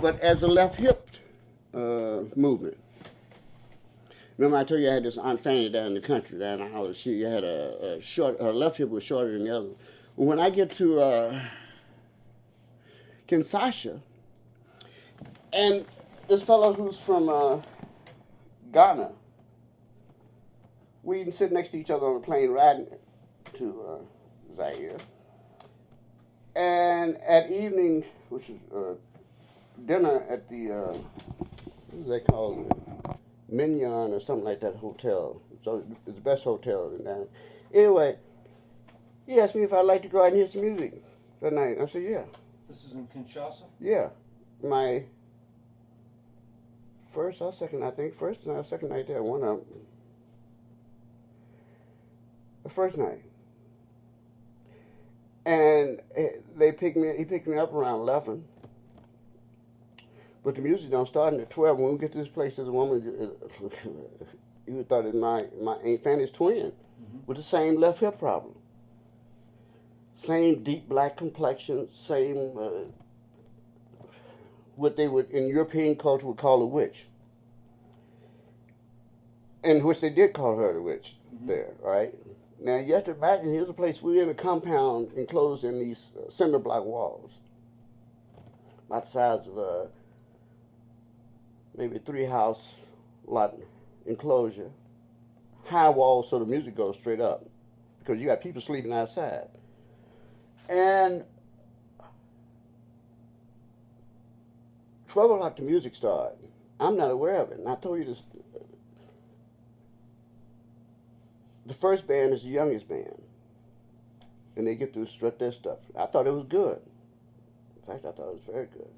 but as a left hip movement. Remember I told you I had this Aunt Fanny down in the country, down in the house. She had a short, her left hip was shorter than the other. When I get to Kinshasa, and this fellow who's from Ghana, we sit next to each other on a plane riding to Zaire. And at evening, which is dinner at the, what is that called? Mignon or something like that hotel. So it's the best hotel in town. Anyway, he asked me if I'd like to go out and hear some music that night. I said, yeah. This is in Kinshasa? Yeah. My first or second, I think. First night, second night there. One of them. The first night. And he picked me up around 11. But the music don't start until 12. When we get to this place, there's a woman, you thought it was my Aunt Fanny's twin, with the same left hip problem. Same deep black complexion, same, what they would, in European culture, would call a witch. And which they did call her the witch there, right? Now, you have to imagine, here's a place, we're in a compound enclosed in these cinder block walls, about the size of maybe a 3-house lot enclosure, high walls so the music goes straight up, because you got people sleeping outside. And 12 o'clock the music started. I'm not aware of it, and I told you this. The first band is the youngest band, and they get to strut their stuff. I thought it was good. In fact, I thought it was very good.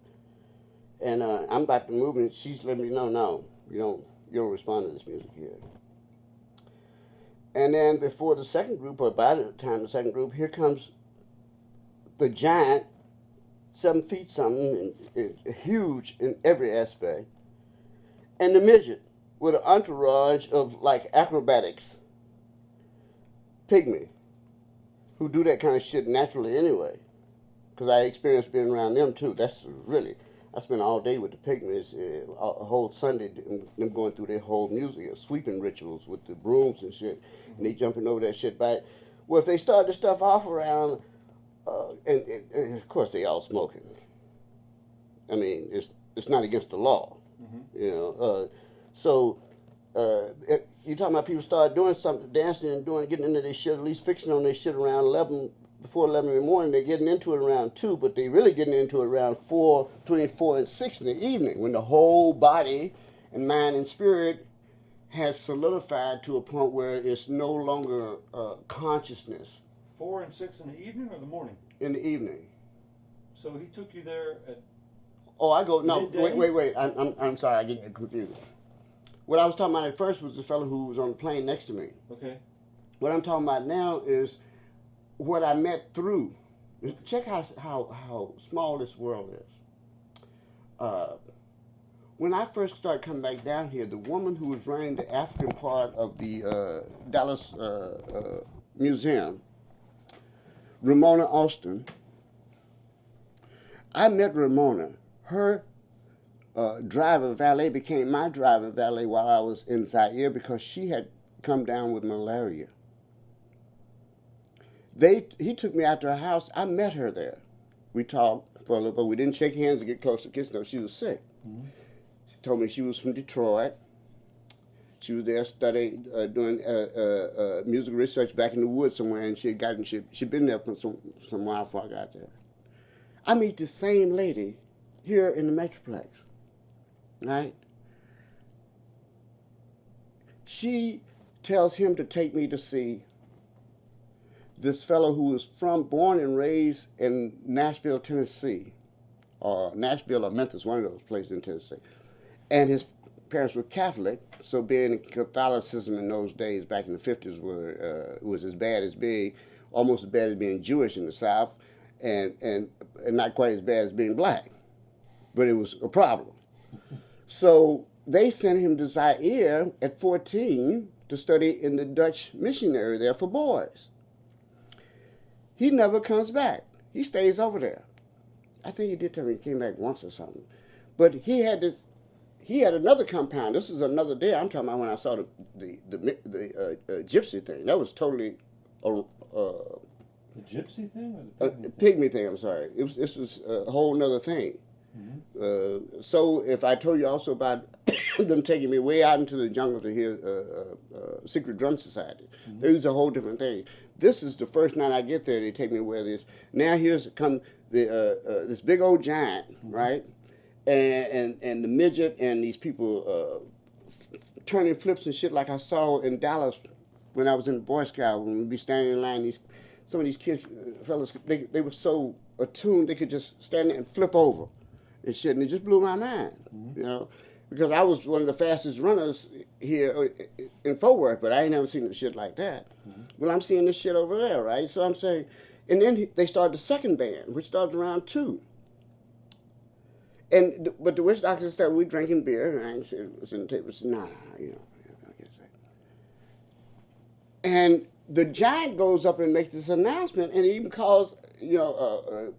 And I'm about to move, and she's letting me know, no, you don't respond to this music here. And then before the second group, or by the time the second group, here comes the giant, 7 feet something, and huge in every aspect, and the midget with an entourage of like acrobatics, pygmy, who do that kind of shit naturally anyway, because I experienced being around them too. That's really. I spent all day with the pygmies, a whole Sunday, them going through their whole music, sweeping rituals with the brooms and shit, and they jumping over that shit back. Well, if they start the stuff off around, and of course they all smoking. I mean, it's not against the law, you know. You talking about people start doing something, dancing and getting into their shit, at least fixing on their shit around 11. Before 11 in the morning, they're getting into it around 2, but they're really getting into it around 4, between 4 and 6 in the evening, when the whole body and mind and spirit has solidified to a point where it's no longer consciousness. 4 and 6 in the evening or the morning? In the evening. So he took you there at... Oh, I go, no, midday? wait, I'm sorry, I get confused. What I was talking about at first was the fellow who was on the plane next to me. Okay. What I'm talking about now is what I met through. Check how small this world is. When I first started coming back down here, the woman who was running the African part of the Dallas Museum, Ramona Austin, I met Ramona. Her driver valet became my driver valet while I was in Zaire because she had come down with malaria. He took me out to her house. I met her there. We talked for a little bit. We didn't shake hands or get close to kiss. No, she was sick. She told me she was from Detroit. She was there studying, doing music research back in the woods somewhere, and she'd been there for some while before I got there. I meet the same lady here in the Metroplex, right? She tells him to take me to see this fellow who was born and raised in Nashville, Tennessee, or Nashville or Memphis, one of those places in Tennessee. And his parents were Catholic, so being Catholicism in those days, back in the 50s, was as bad as being, almost as bad as being Jewish in the South, and not quite as bad as being black. But it was a problem. So they sent him to Zaire at 14 to study in the Dutch missionary there for boys. He never comes back. He stays over there. I think he did tell me he came back once or something. But he had this. He had another compound. This is another day. I'm talking about when I saw the gypsy thing. That was totally The gypsy thing or the pygmy thing. I'm sorry. This was a whole nother thing. So if I told you also about them taking me way out into the jungle to hear Secret Drum Society, these are a whole different thing. This is the first night I get there. They take me where this. Now here's come this big old giant, right? And the midget and these people turning flips and shit like I saw in Dallas when I was in the Boy Scout, when we'd be standing in line. Some of these kids, fellas, they were so attuned they could just stand there and flip over and shit, and it just blew my mind, you know, because I was one of the fastest runners here in Fort Worth, but I ain't never seen the shit like that. Well, I'm seeing this shit over there, right? So I'm saying, and then they started the second band, which started around 2. But the witch doctor said, we drinking beer, and I said, it was in the table. I said, nah, you know, I guess that. And the giant goes up and makes this announcement, and he even calls, you know,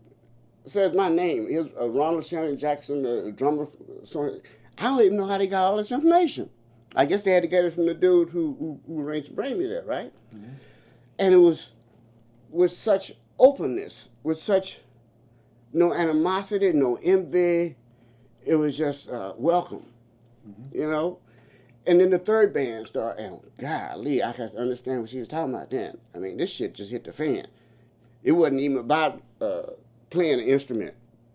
says my name. Here's Ronald Shannon Jackson, the drummer. So I don't even know how they got all this information. I guess they had to get it from the dude who arranged to bring me there, right? And it was with such openness, with such no animosity, no envy. It was just welcome, you know? And then the third band started, and golly, I had to understand what she was talking about then. I mean, this shit just hit the fan. It wasn't even about playing an instrument.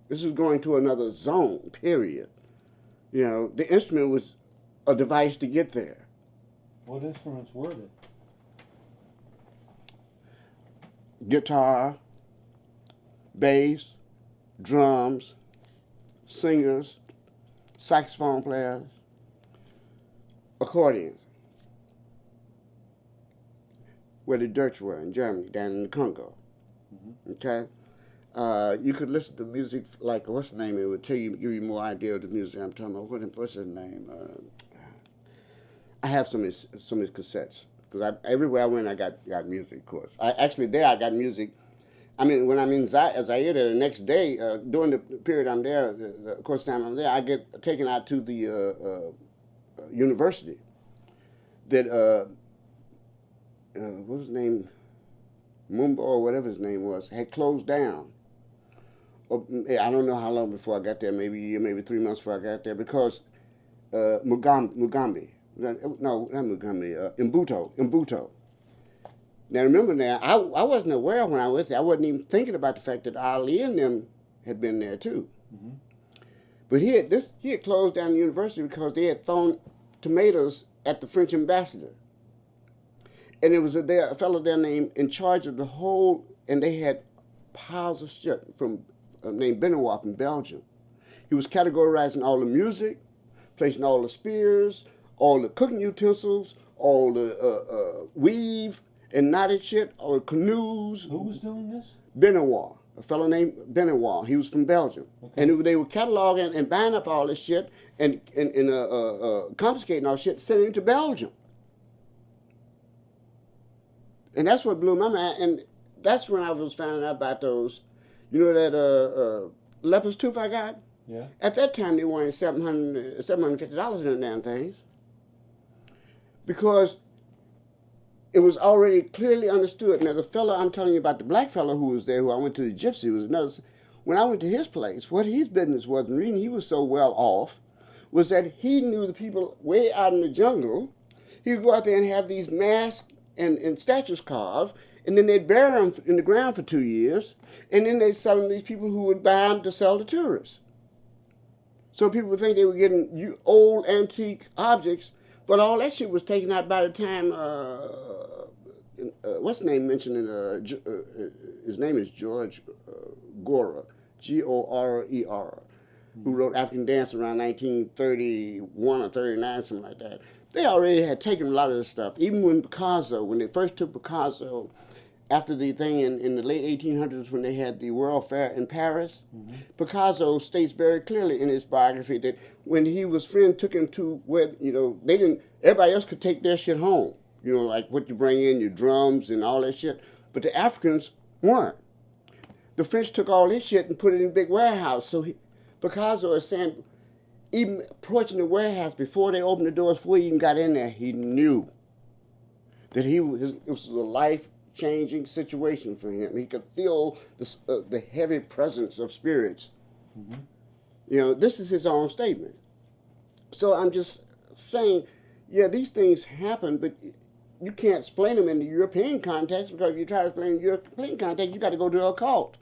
This was going to another zone, period. You know, the instrument was a device to get there. What instruments were they? Guitar, bass, drums, singers, saxophone players, accordions. Where the Dutch were in Germany, down in the Congo. Okay? You could listen to music like, what's the name? It would tell you, give you more idea of the music I'm talking about. What's his name? I have some of his cassettes. Because everywhere I went, I got music, of course. I got music. I mean, when I'm in Zaire, the next day, during the period I'm there, the course time I'm there, I get taken out to the university that, what was his name? Mumbo or whatever his name was, had closed down. I don't know how long before I got there, maybe a year, maybe 3 months before I got there, because Mugambi. No, not Mugambi, Mbuto. Now remember now, I wasn't aware when I was there, I wasn't even thinking about the fact that Ali and them had been there too. But he had closed down the university because they had thrown tomatoes at the French ambassador. And there was a fellow there named in charge of the whole, and they had piles of shit from named Benoit from Belgium. He was categorizing all the music, placing all the spears, all the cooking utensils, all the weave and knotted shit, all the canoes. Who was doing this? Benoit, a fellow named Benoit. He was from Belgium. Okay. And they were cataloging and buying up all this shit and confiscating all shit, sending it to Belgium. And that's what blew my mind. And that's when I was finding out about those, you know, that leopard's tooth I got? Yeah. At that time, they wanted $750 in the damn things. Because it was already clearly understood. Now, the fellow I'm telling you about, the black fellow who was there, who I went to the gypsy, was another. When I went to his place, what his business was, and the reason he was so well off, was that he knew the people way out in the jungle. He would go out there and have these masks and statues carved, and then they'd bury them in the ground for 2 years, and then they'd sell them to these people who would buy them to sell to tourists. So people would think they were getting old antique objects, but all that shit was taken out by the time, what's his name mentioned in, his name is George Gorer, Gorer, who wrote African Dance around 1931 or 39, something like that. They already had taken a lot of this stuff. Even when they first took Picasso, after the thing in the late 1800s when they had the World Fair in Paris, Picasso states very clearly in his biography that when his friend took him to where, you know, everybody else could take their shit home, you know, like what you bring in, your drums and all that shit, but the Africans weren't. The French took all this shit and put it in a big warehouse. So Picasso is saying even approaching the warehouse before they opened the doors, before he even got in there, he knew that it was a life-changing situation for him. He could feel the heavy presence of spirits. Mm-hmm. You know, this is his own statement. So I'm just saying, yeah, these things happen, but you can't explain them in the European context, because if you try to explain in the European context, you got to go to a cult.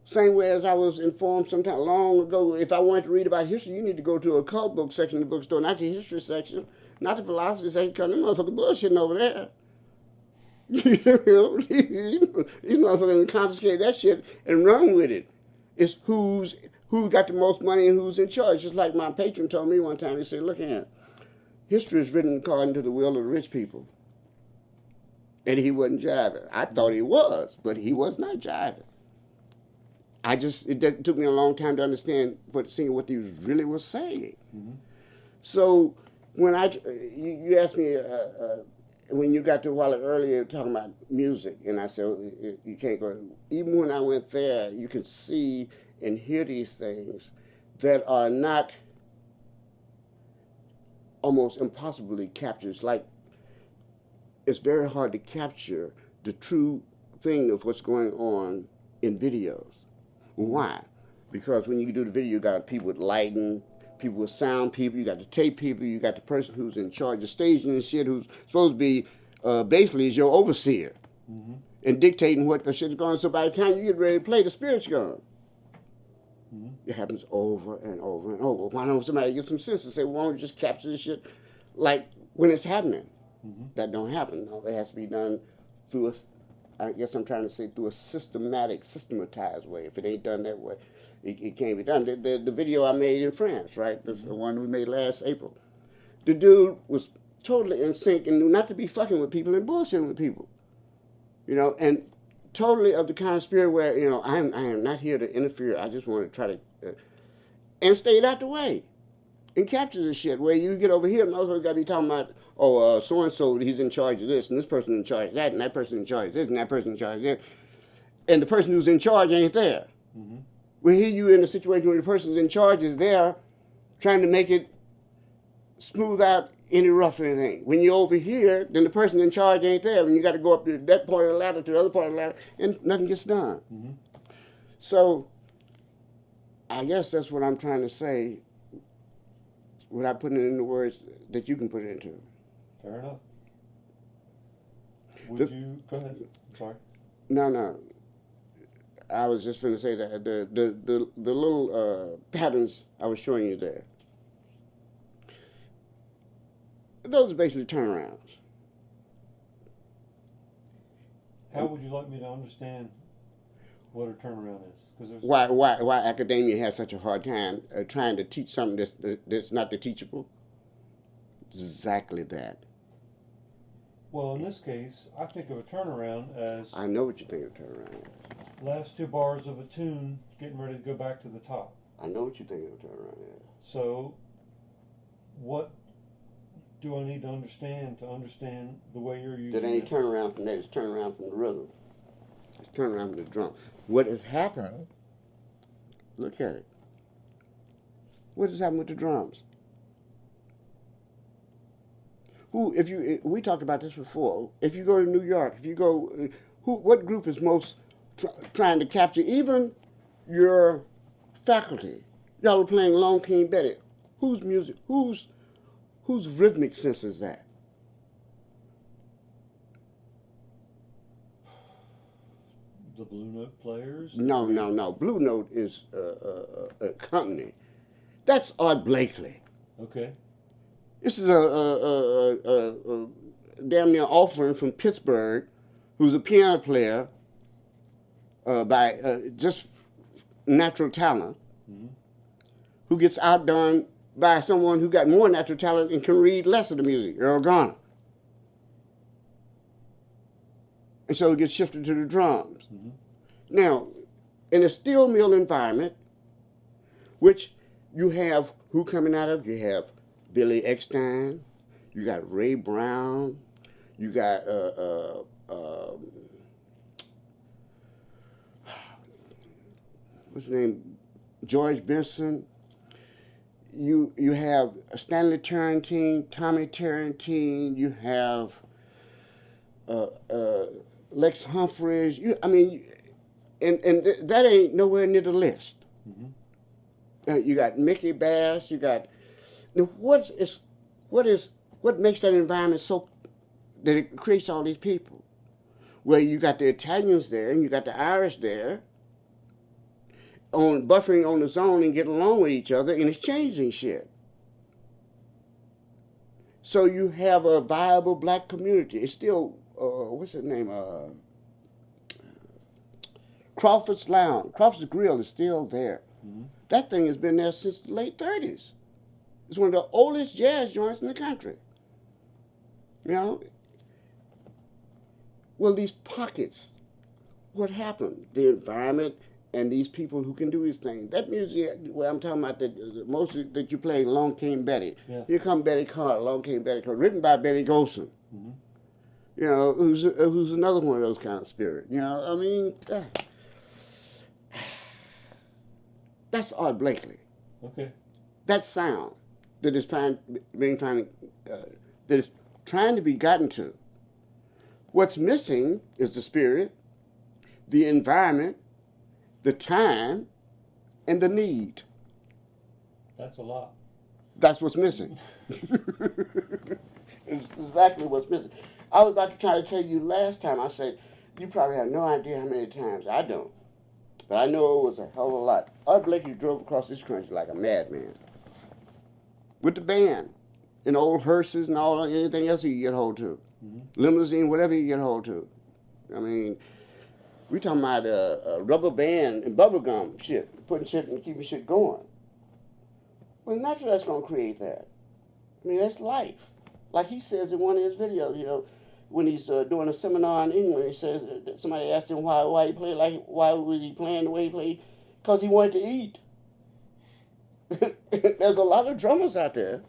Same way as I was informed sometime long ago, if I wanted to read about history, you need to go to a cult book section of the bookstore, not the history section, not the philosophy section, because them motherfuckers bullshitting over there. You know, these motherfuckers confiscate that shit and run with it. It's who's got the most money and who's in charge. Just like my patron told me one time, he said, look here, history is written according to the will of the rich people. And he wasn't jiving. I thought he was, but he was not jiving. It took me a long time to understand what he really was saying. Mm-hmm. So when you asked me when you got to a while earlier talking about music, and I said you can't go. Even when I went there, you could see and hear these things that are not almost impossibly captured. It's like it's very hard to capture the true thing of what's going on in videos. Why? Because when you do the video, you got people with lighting, people with sound people, you got the tape people, you got the person who's in charge of staging and shit, who's supposed to be basically is your overseer mm-hmm. and dictating what the shit's going on. So by the time you get ready to play, the spirit's gone. Mm-hmm. It happens over and over and over. Why don't somebody get some sense and say, well, why don't you just capture this shit like when it's happening? Mm-hmm. That don't happen. No, it has to be done through I guess I'm trying to say through a systematized way. If it ain't done that way, it can't be done. The video I made in France, right? The one we made last April. The dude was totally in sync and knew not to be fucking with people and bullshitting with people. You know, and totally of the kind of spirit where, you know, I am not here to interfere. I just want to try to, and stayed out the way and capture this shit. Where you get over here, motherfuckers got to be talking about, oh, so-and-so, he's in charge of this, and this person in charge of that, and that person in charge of this, and that person in charge of that. And the person who's in charge ain't there. Mm-hmm. Well, here you in a situation where the person in charge is there trying to make it smooth out any rough or anything. When you're over here, then the person in charge ain't there, and you got to go up to that part of the ladder to the other part of the ladder, and nothing gets done. Mm-hmm. So I guess that's what I'm trying to say without putting it into words that you can put it into. Fair enough. Would you go ahead? I'm sorry. No. I was just going to say that the little patterns I was showing you there, those are basically turnarounds. How would you like me to understand what a turnaround is? Because why academia has such a hard time trying to teach something that's not the teachable? Exactly that. Well, in this case, I think of a turnaround as... I know what you think of a turnaround. Last two bars of a tune getting ready to go back to the top. I know what you think of a turnaround is. So, what do I need to understand the way you're using it? That ain't turnaround from that. It's turnaround from the rhythm. It's turnaround from the drum. What has happened, look at it. What has happened with the drums? We talked about this before. If you go to New York, what group is most trying to capture even your faculty? Y'all are playing Long King Betty. Whose music? Whose rhythmic sense is that? The Blue Note players? No. Blue Note is a company. That's Art Blakey. Okay. This is a damn near offering from Pittsburgh, who's a piano player by just natural talent, mm-hmm. who gets outdone by someone who got more natural talent and can read less of the music, Earl Garner. And so it gets shifted to the drums. Mm-hmm. Now, in a steel mill environment, which you have who coming out of? You have Billy Eckstein, you got Ray Brown, you got what's his name? George Benson. you have Stanley Turrentine, Tommy Turrentine, you have Lex Humphreys. That ain't nowhere near the list. Mm-hmm. You got Mickey Bass. You got now, what makes that environment so that it creates all these people? Where you got the Italians there and you got the Irish there, on buffering on the zone and get along with each other and exchanging shit. So you have a viable black community. It's still what's his name? Crawford's Lounge. Crawford's Grill is still there. Mm-hmm. That thing has been there since the late 30s. It's one of the oldest jazz joints in the country. You know? Well, these pockets, what happened? The environment and these people who can do these things. That music, well, I'm talking about mostly that you play, Long Came Betty. Yeah. Here Come Betty Carter, Long Came Betty Carter, written by Betty Golson. Mm-hmm. You know, who's another one of those kind of spirit. You know, I mean, that's Art Blakey. Okay. That sound that is trying to be gotten to. What's missing is the spirit, the environment, the time, and the need. That's a lot. That's what's missing. It's exactly what's missing. I was about to try to tell you last time, I said, you probably have no idea how many times. I don't. But I know it was a hell of a lot. Art Blakey drove across this country like a madman. With the band. In old hearses and anything else he could get hold to. Mm-hmm. Limousine, whatever he could get hold to. I mean, we talking about a rubber band and bubble gum shit, putting shit and keeping shit going. Well, naturally that's going to create that. I mean, that's life. Like he says in one of his videos, you know, when he's doing a seminar in England, he says, somebody asked him why he played why was he playing the way he played? Because he wanted to eat. There's a lot of drummers out there.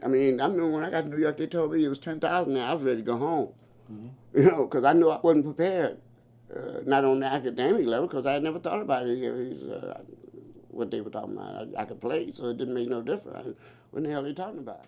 I mean, I remember when I got to New York, they told me it was 10,000 now. I was ready to go home. Mm-hmm. You know, because I knew I wasn't prepared. Not on the academic level, because I had never thought about it. What they were talking about. I could play, so it didn't make no difference. What the hell are they talking about?